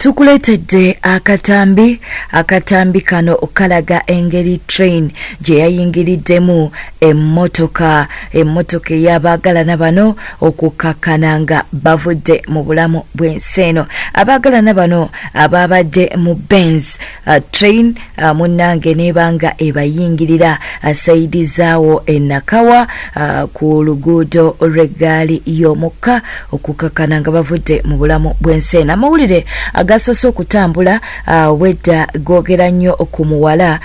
Tukuletedde akatambi kano okalaga engeri train gye yayingiriddemu emmotoka y'abaagalana bano okukkakkana nga bavudde mu bulamu bw'ensi eno. Abaagalana bano ababadde mu Benz train munnange nebanga ebayingirira sayidi zaawo enakawa ku luguudo lw'eggaali y'omukka okukkakkana nga bavudde mu bulamu bw'ensi eno. Amawulire agasoose okutambula wedda googera nnyo ku muwala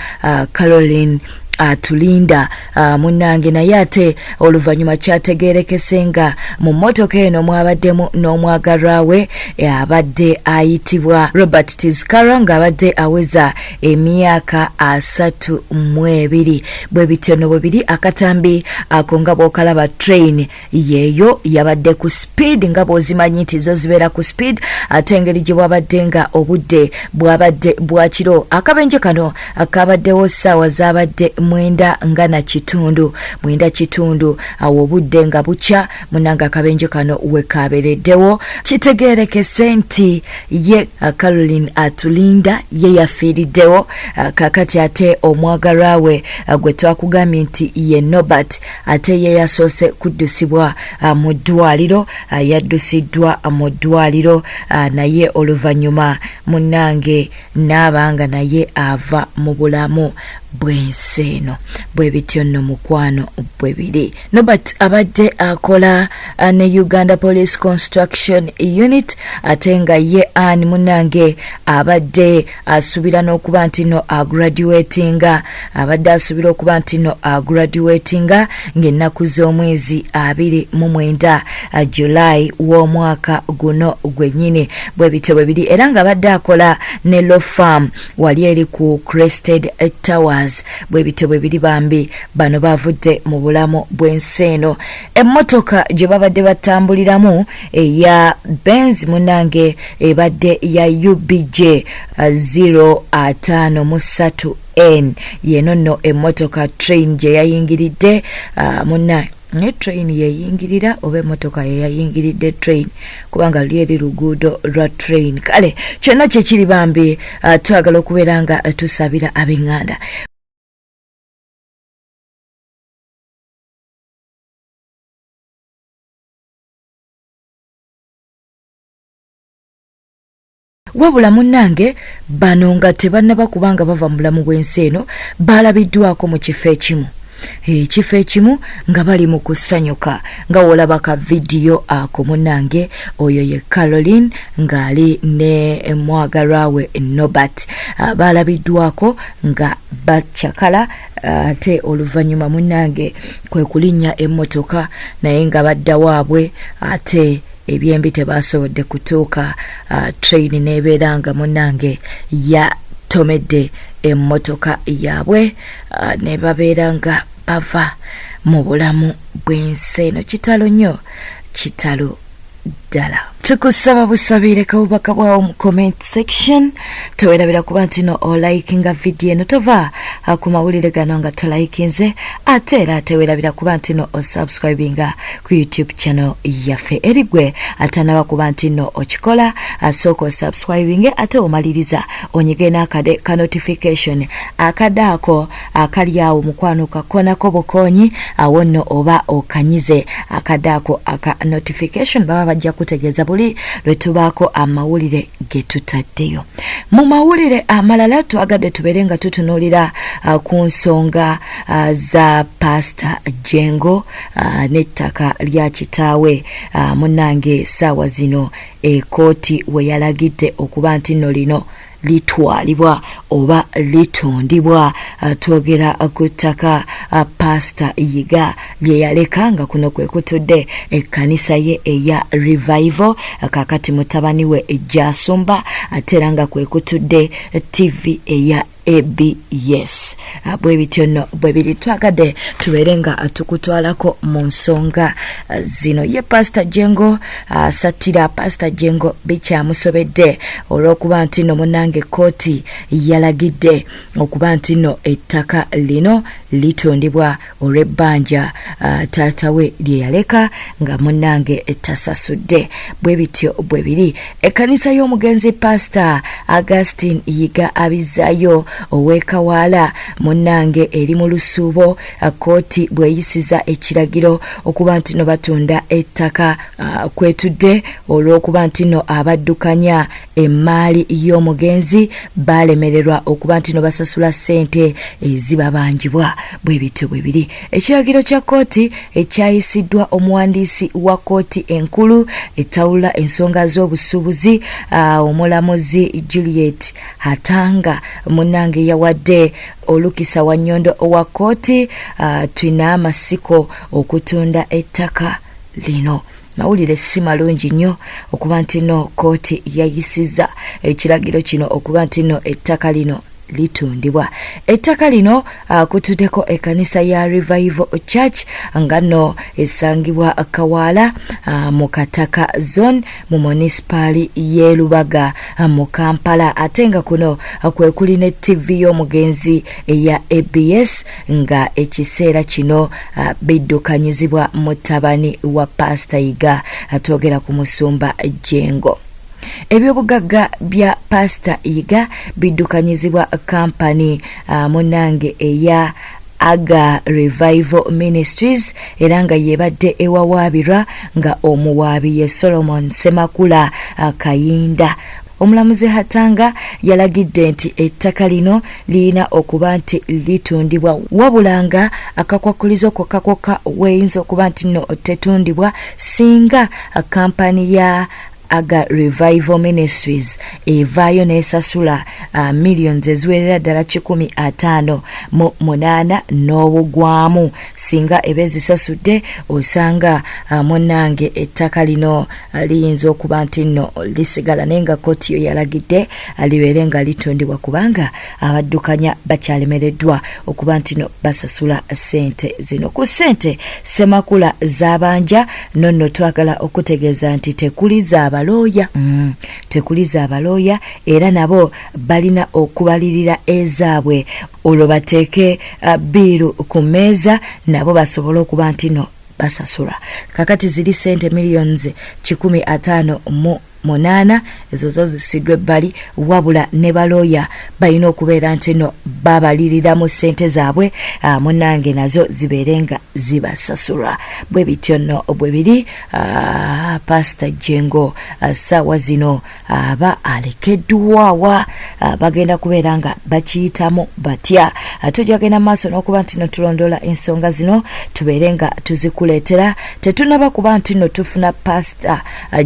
Caroline atulinda munnange naye ate oluvannyuma kyategeerekese nga mu mmotoka eno mwabaddemu n'omwagalwa we abadde ayitibwa Robert Tizkara ng'abadde aweza emyaka 32. bwe bityo no bwe biri akatambi ako nga bw'okalaba train yeeyo yabadde ku speed nga bw'ozimanyi nti zo zibeera ku speed ate engeri gye bwabadde nga obudde bwabadde bwakiro. Akabenje kano akabaddewo ssaawa zaabadde mwenda kitundu awo obudde nga bukya munanga akabenje kano we kabereddewo. Kitegeerekese nti ye Caroline atulinda ye yafiiriddewo kakati ate omwagalwa we gwe twakugambye nti ye Norbert ate ye yasoose kuddusibwa mu ddwaliro yaddusiddwa mu ddwaliro naye oluvannyuma munnange n'abanga naye ava mu bulamu bw'ensi eno. Bwe bityo nno mukwano bwe biri. Norbert abadde akola ne Uganda Police Construction Unit ate nga ye ani munnange abadde asubira n'okuba nti no agraduatinga ng'ennaku z'omwezi 29 July w'omwaka guno gwennyini. Bwe bityo bwe biri era nga abadde akola ne law firm wali eri ku Crested Tower. Bwe bityo bwe biri bambi bano bavudde mu bulamu bw'ensi eno. Emmotoka gye babadde batambuliramu eya Benz munnange ebadde ya UBJ 053N yeno nno emmotoka train gye yayingiridde munnange ne train yeyingirira oba emmotoka yeyayingiridde train kubanga lyeri luguudo lwa train. Kale kyonna kyekiri bambi twagala okubeera nga tusabira ab'eŋŋanda. Wabula munnange bano nga tebannaba kubanga bava mu bulamu bw'ensi eno baalabiddwako mu kifo ekimu. Ekifo ekimu nga bali mu kusanyuka nga wolaba ka vidiyo ako munnange oyo ye Caroline ng'ali ne mwagalwa we Norbert baalabiddwako nga bakyakala ate oluvannyuma munnange kwe kulinnya emmotoka naye nga badda waabwe ate ebyembi tebasobodde kutuuka train n'ebeera nga munnange yatomedde emmotoka yaabwe ne babeera nga bava mu bulamu bw'ensi eno. Kitalo nnyo, kitalo ddala. Tukusaba busabire kabubaka bwawo mu comment section. Tewerabira kuba nti no olikinga video eno tova ku mawulire gano nga tolikinze ate era tewerabira kuba nti no osubscribinga ku YouTube channel yaffe erigwe atanaba kuba nti no okikola asooka osubscribinge ate omaliriza onyige n'akade ka notification akadaako akali awo mukwano kakonako bukonyi awo nno oba okanyize akadaako aka notification baba bajja kutegeeza buli lwe tubaako amawulire ge tutaddeyo. Mu mawulire amalala twagadde tubeere nga tutunuulira ku nsonga za Pastor Jengo n'ettaka lya kitaawe munnange ssaawa zino ekooti we yalagidde okuba nti nno lino litwalibwa oba litundibwa. Twogera ku ttaka Pastor Yiga lye yaleka nga kuno kwe kutudde ekkanisa ye eya Revival kakati mutabani we ejjasumba ate era nga kwe kutudde TV eya ABS. Bwe bityo nno bwe biri twagadde tubeerenga tukutwalako mu nsonga zino. Ye Pastor Jengo satira Pastor Jengo bikyamusobedde olw'okuba nti nno munnange kkooti yalagidde okuba nti nno ettaka lino litundibwa olw'ebbanja taata we lye yaleka nga munnange tasasudde. Bwe bityo bwe biri. Ekkanisa y'omugenzi Pastor Augustine Yiga abizaayo ow'Ekawaala munnange eri mu lusuubo kkooti bweyisiza ekiragiro okuba nti no batunda ettaka kwetudde olw'okuba nti no abaddukanya emmaali y'omugenzi balemererwa okuba nti no basasula ssente ezibabanjibwa. Bwe bityo bwe biri. Ekiragiro kya kkooti ekyayisiddwa omuwandiisi wa kkooti enkulu etawula ensonga z'obusuubuzi omulamuzi Juliet Hatanga munnange yawadde olukisa wa nnyondo owa kkooti tulina amasiko okutunda ettaka lino. Mawulire si malungi nnyo okuba nti no kkooti yayisiza ekiragiro kino okuba nti no ettaka lino litundibwa. Ettaka lino kutuddeko ekkanisa ya Revival Church nga nno esangibwa Kawaala mu Kataka Zone mu municipali y'e Lubaga mu Kampala, ate nga kuno kwe kuli ne TV y'omugenzi eya ABS nga ekiseera kino biddukanyizibwa mutabani wa Pastor Yiga atwogera ku musumba Jengo. Ebyobugagga bya Pastor Yiga biddukanyizibwa kampani munnange eya Aga Revival Ministries era nga yebadde ewawaabirwa nga omuwaabi ye Solomon Semakula Kayinda. Omulamuzi Hatanga yalagidde nti ettaka lino lirina okuba nti litundibwa wabulanga akakwakulizo kokka weyinza okuba nti no tetundibwa singa kampani ya Aga Revival Ministries evaayo nesasula millions eziwerera ddala 158 n'obugwamu. Singa ebezisasudde osanga munnange ettaka lino liyinza okuba nti nno lisigala naye nga kkooti yo yalagidde libeere nga litundibwa kubanga abaddukanya bakyalemereddwa okuba nti no basasula ssente zino. Ku ssente Semakula z'abanja nonno twagala okutegeeza nti tekuliza tekuliza abalooya era nabo balina okubalirira ezaabwe olwo bateeke biiru ku mmeeza nabo basobole okuba nti no basasula. Kakati ziri ssente millions 158 ezo zo zisiddwa ebbali wabula ne balooya balina okubeera nti no babalirira mu ssente zaabwe munnange nazo zibeere nga zibasasula. Bwe bityo nno bwe biri. Pastor Jengo ssaawa zino aba alekeddwawa bagenda kubeera nga bakiyitamu batya. Tujagenda maaso n'okuba nti no tulondoola ensonga zino tubeere nga tuzikuleetera. Tetunaba kuba nti no tufuna Pastor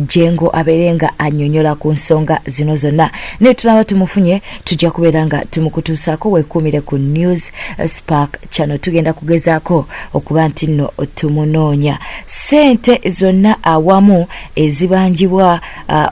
Jengo abeere nga annyonnyola ku nsonga zino zonna. Ne tunaba tumufunye tujja kubeera nga tumukutuusaako weekuumire ku News Spark channel. Tugenda kugezaako okuba nti nno tumunoonya. Ssente zonna awamu ezibanjibwa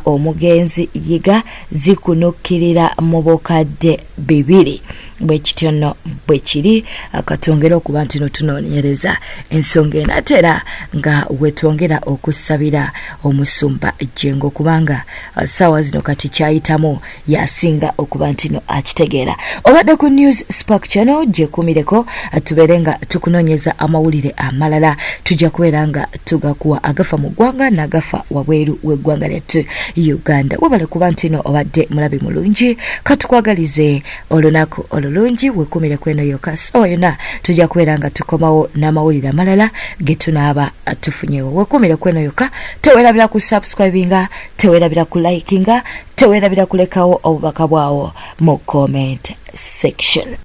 omugenzi Yiga zikunukkirira mu bukadde 2. Bwe kityo nno bwe kiri. Katwongera okuba nti no tunoonyereza ensonga enatera nga wetwongera okusabira omusumba Jengo kubanga ssaawa zino kati kyayitamu yasinga okuba nti no akitegeera. Obadde ku News Spark channel gyekumireko tubeere nga tukunoonyeza amawulire amalala. Tujja kubeera nga tugakuwa agafa mu ggwanga n'agafa wabweru w'eggwanga lyattu Uganda. Webale kuba nti no obadde mulabi mulungi. Katukwagalize olunaku olulungi. Wekumireko eno yokka. Ssaawa yonna tujja kubeera nga tukomawo n'amawulire amalala ge tunaaba tufunyewo. Wekumireko eno yokka. Teweerabira ku subscribinga, teweerabira ku likinga, teweerabira kulekawo obubaka bwawo mu comment section.